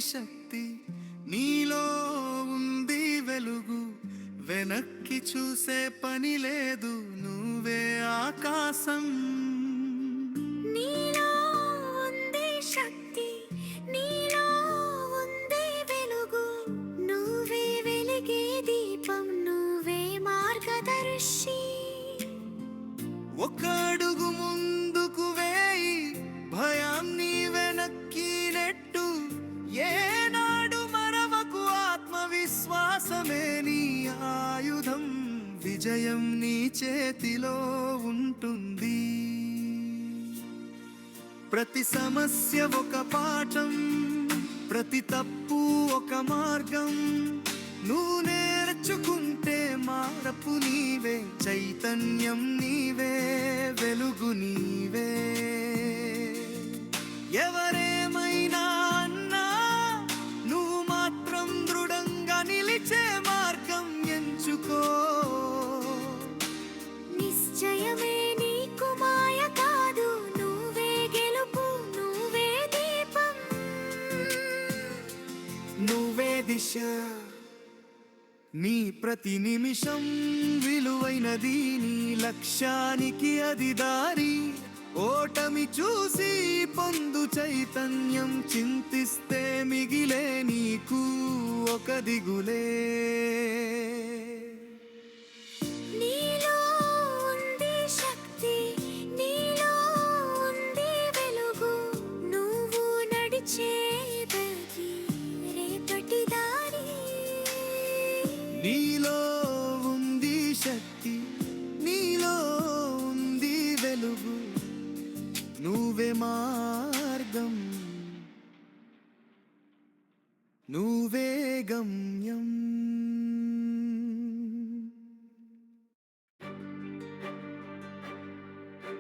శక్తి, నీలో ఉంది వెలుగు. వెనక్కి చూసే పని లేదు, నువ్వే ఆకాశం. నీలో ఉంది శక్తి, నీలో ఉంది వెలుగు. నువ్వే వెలిగే దీపం, నువ్వే మార్గదర్శి. ఒక అడుగు ముందుకు వేయి, భయాన్ని వెనక్కి నెట్టు. ఏనాడు మరవకు, ఆత్మవిశ్వాసమే నీ ఆయుధం. విజయం నీ చేతిలో ఉంటుంది. ప్రతి సమస్య ఒక పాఠం, ప్రతి తప్పు ఒక మార్గం. నువ్వు నేర్చుకుంటే మార్పు నీవే, చైతన్యం నీవే, వెలుగు నీవే. ఎవరేమైనా అన్నా నువ్వు మాత్రం దృఢంగా నిలిచే మార్గం ఎంచుకో. నిశ్చయమే నీకు మాయ కాదు, నువ్వే గెలుపు, నువ్వే దీపం, నువ్వే దిశ. నీ ప్రతి నిమిషం విలువైనది, నీ లక్ష్యానికి అది దారి. ఓటమి చూసి పొందు చైతన్యం, చింతిస్తే మిగిలే నీకు ఒక దిగులే. నీలో ఉంది శక్తి, నీలో ఉంది వెలుగు. నువ్వు నడిచేదది రేపటి దారి. నీలో ఉంది శక్తి, నీలో ఉంది వెలుగు. నువ్వే మార్గం, నువ్వే గమ్యం.